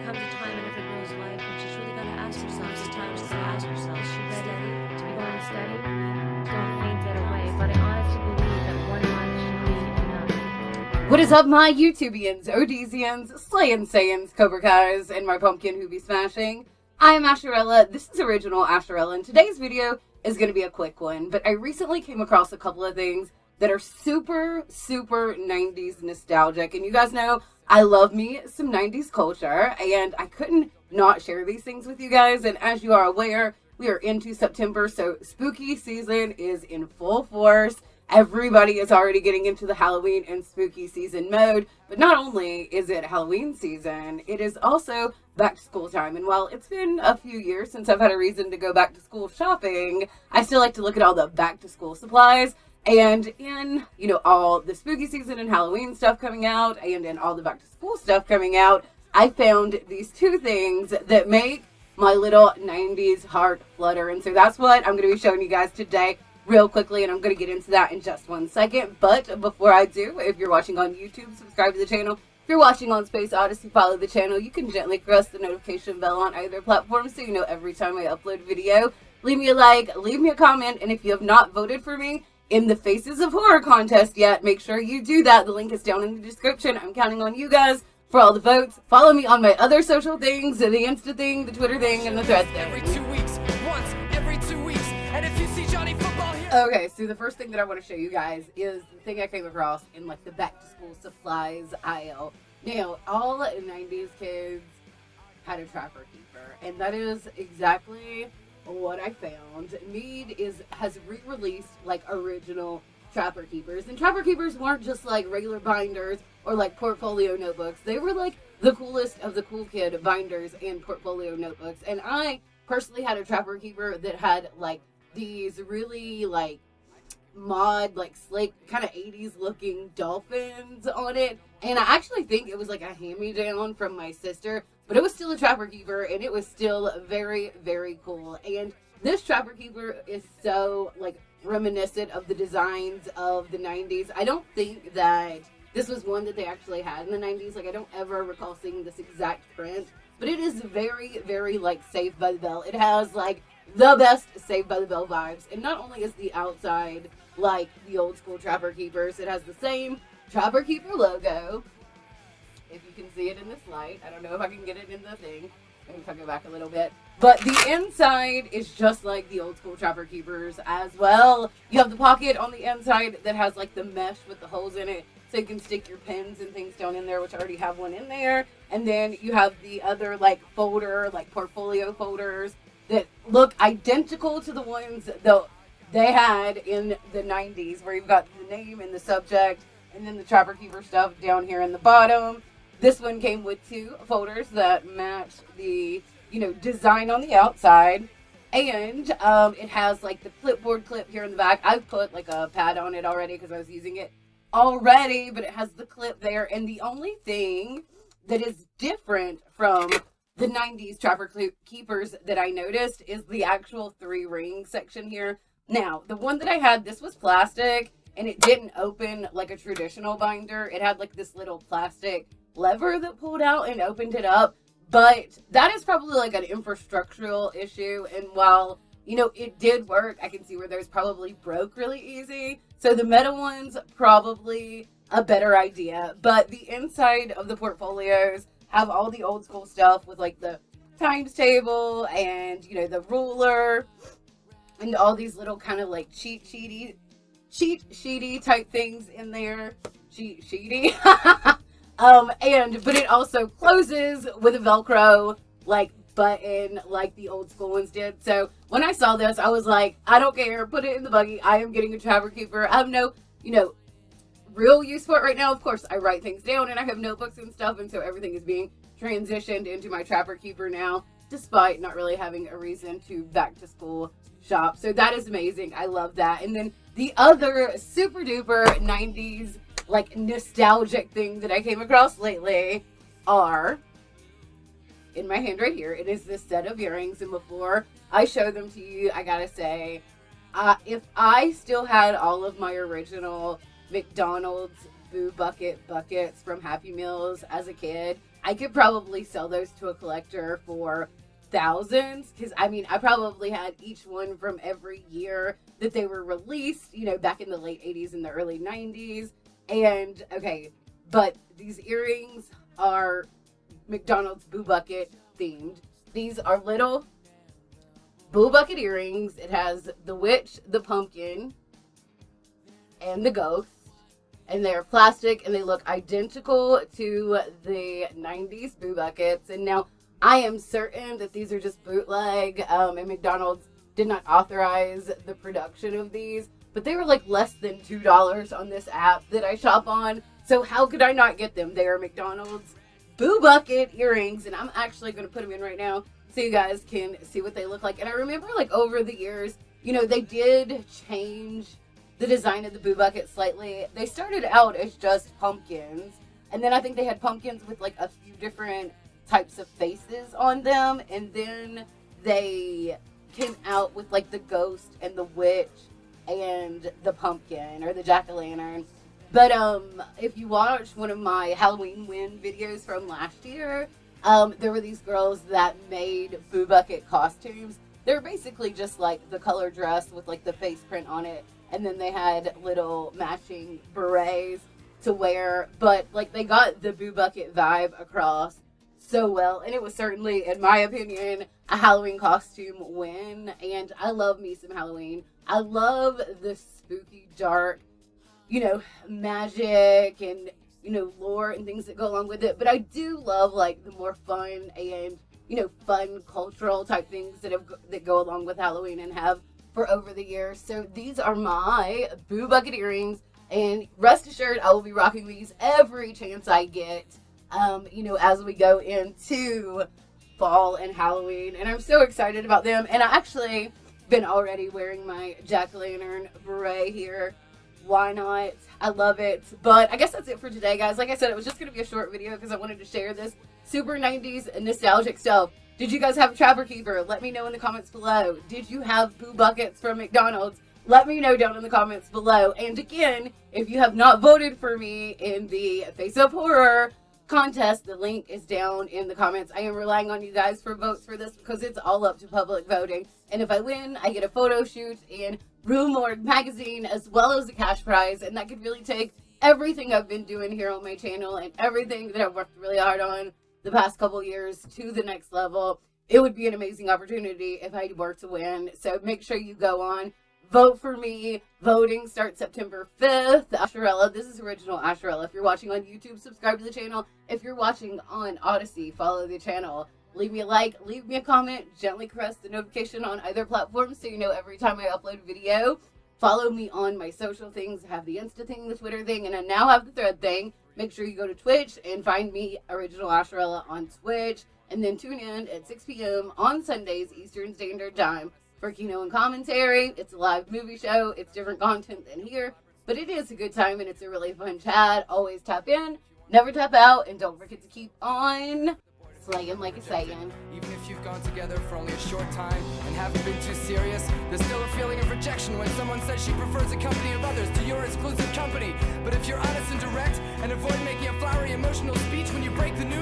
comes a time in every girl's life when she's really got to ask herself, sometimes to ask herself, is she ready to be going steady? Don't faint it away, but I honestly believe that one life should be enough. What is up, my YouTubians, ODYSEEans, Slayin' Saiyans, Cobra Kais, and my pumpkin who be smashing? I am Asherella. This is original Asherella, and today's video is going to be a quick one, but I recently came across a couple of things that are super 90s nostalgic, and you guys know I love me some 90s culture, and I couldn't not share these things with you guys. And as you are aware, we are into September, so spooky season is in full force. Everybody is already getting into the Halloween and spooky season mode. But not only is it Halloween season, it is also back to school time. And while it's been a few years since I've had a reason to go back to school shopping, I still like to look at all the back to school supplies. And in, all the spooky season and Halloween stuff coming out, and in all the back to school stuff coming out, I found these two things that make my little 90s heart flutter. And so that's what I'm going to be showing you guys today real quickly, and I'm going to get into that in just one second. But before I do, if you're watching on YouTube, subscribe to the channel. If you're watching on Space Odyssey, follow the channel. You can gently press the notification bell on either platform so you know every time I upload a video. Leave me a like, leave me a comment, and if you have not voted for me in the Faces of Horror contest yet, make sure you do that. The link is down in the description. I'm counting on you guys for all the votes. Follow me on my other social things, the Insta thing, the Twitter thing, and the Thread thing. Every 2 weeks, once every 2 weeks, and if you see Johnny Football here. Okay, so the first thing that I want to show you guys is the thing I came across in like the back to school supplies aisle. Now, all 90s kids had a Trapper Keeper, and that is exactly what I found. Mead has re-released like original Trapper Keepers, and Trapper Keepers weren't just like regular binders or like portfolio notebooks. They were like the coolest of the cool kid binders and portfolio notebooks. And I personally had a Trapper Keeper that had like these really like slick kind of 80s looking dolphins on it, and I actually think it was like a hand-me-down from my sister, but it was still a Trapper Keeper, and it was still very cool. And this Trapper Keeper is so like reminiscent of the designs of the 90s. I don't think that this was one that they actually had in the 90s. Like, I don't ever recall seeing this exact print, but it is very like Saved by the Bell. It has like the best Saved by the Bell vibes, and not only is the outside like the old school Trapper Keepers, it has the same Trapper Keeper logo, if you can see it in this light. I don't know if I can get it in the thing. Let me tuck it back a little bit. But the inside is just like the old school Trapper Keepers as well. You have the pocket on the inside that has like the mesh with the holes in it, so you can stick your pens and things down in there, which I already have one in there. And then you have the other like folder, like portfolio folders that look identical to the ones that they had in the 90s, where you've got the name and the subject, and then the Trapper Keeper stuff down here in the bottom. This one came with two folders that match the, design on the outside. And it has like the clipboard clip here in the back. I've put like a pad on it already because I was using it already, but it has the clip there. And the only thing that is different from the 90s Trapper Keepers that I noticed is the actual 3-ring section here. Now, the one that I had, this was plastic, and it didn't open like a traditional binder. It had like this little plastic lever that pulled out and opened it up. But that is probably like an infrastructural issue. And while, it did work, I can see where those probably broke really easy. So the metal ones, probably a better idea. But the inside of the portfolios have all the old school stuff with like the times table and, the ruler and all these little kind of like cheat sheety type things in there. Cheat sheety. But it also closes with a Velcro like button like the old school ones did. So when I saw this, I was like, I don't care, put it in the buggy. I am getting a Trapper Keeper. I have no, real use for it right now. Of course, I write things down and I have notebooks and stuff, and so everything is being transitioned into my Trapper Keeper now, despite not really having a reason to back to school shop. So that is amazing. I love that. And then the other super duper 90s like nostalgic thing that I came across lately are in my hand right here. It is this set of earrings, and before I show them to you, I gotta say, if I still had all of my original McDonald's Boo Bucket buckets from Happy Meals as a kid. I could probably sell those to a collector for thousands, because I mean, I probably had each one from every year that they were released, you know, back in the late 80s and the early 90s. And okay, but these earrings are McDonald's Boo Bucket themed. These are little Boo Bucket earrings. It has the witch, the pumpkin, and the ghost. And they're plastic and they look identical to the 90s Boo Buckets. And now I am certain that these are just bootleg, and McDonald's did not authorize the production of these, but they were like less than $2 on this app that I shop on. So how could I not get them? They are McDonald's Boo Bucket earrings, and I'm actually going to put them in right now so you guys can see what they look like. And I remember, like, over the years, you know, they did change the design of the Boo Bucket slightly. They started out as just pumpkins, and then I think they had pumpkins with like a few different types of faces on them, and then they came out with like the ghost and the witch and the pumpkin, or the jack-o'-lantern. But if you watch one of my Halloween win videos from last year, there were these girls that made Boo Bucket costumes. They're basically just like the color dress with like the face print on it, and then they had little matching berets to wear. But like, they got the Boo Bucket vibe across so well, and it was certainly, in my opinion, a Halloween costume win. And I love me some Halloween. I love the spooky, dark, you know, magic and, you know, lore and things that go along with it. But I do love like the more fun and, you know, fun cultural type things that go along with Halloween and have for over the years. So these are my Boo Bucket earrings, and rest assured I will be rocking these every chance I get, you know, as we go into fall and Halloween. And I'm so excited about them. And I actually been already wearing my jack-o'-lantern beret here. Why not? I love it. But I guess that's it for today, guys. Like I said, it was just going to be a short video because I wanted to share this super 90s nostalgic stuff. Did you guys have a Trapper Keeper? Let me know in the comments below. Did you have Boo Buckets from McDonald's? Let me know down in the comments below. And again, if you have not voted for me in the Face Up Horror contest, the link is down in the comments. I am relying on you guys for votes for this because it's all up to public voting. And if I win, I get a photo shoot in Rue Morgue magazine as well as a cash prize. And that could really take everything I've been doing here on my channel and everything that I've worked really hard on the past couple years to the next level. It would be an amazing opportunity if I were to win. So make sure you go on, vote for me. Voting starts September 5th. Asherella, this is original Asherella. If you're watching on YouTube, subscribe to the channel. If you're watching on ODYSEE, follow the channel. Leave me a like, leave me a comment, gently caress the notification on either platform so you know every time I upload a video. Follow me on my social things. I have the Insta thing, the Twitter thing, and I now have the Thread thing. Make sure you go to Twitch and find me, Original Asherella, on Twitch. And then tune in at 6 p.m. on Sundays, Eastern Standard Time, for Kino and commentary. It's a live movie show. It's different content than here, but it is a good time and it's a really fun chat. Always tap in, never tap out, and don't forget to keep on slaying like a Saiyan. Even if you've gone together for only a short time and haven't been too serious, there's still a feeling of rejection when someone says she prefers the company of others to your exclusive company. But if you're honest and direct and avoid making a flowery emotional speech when you break the news,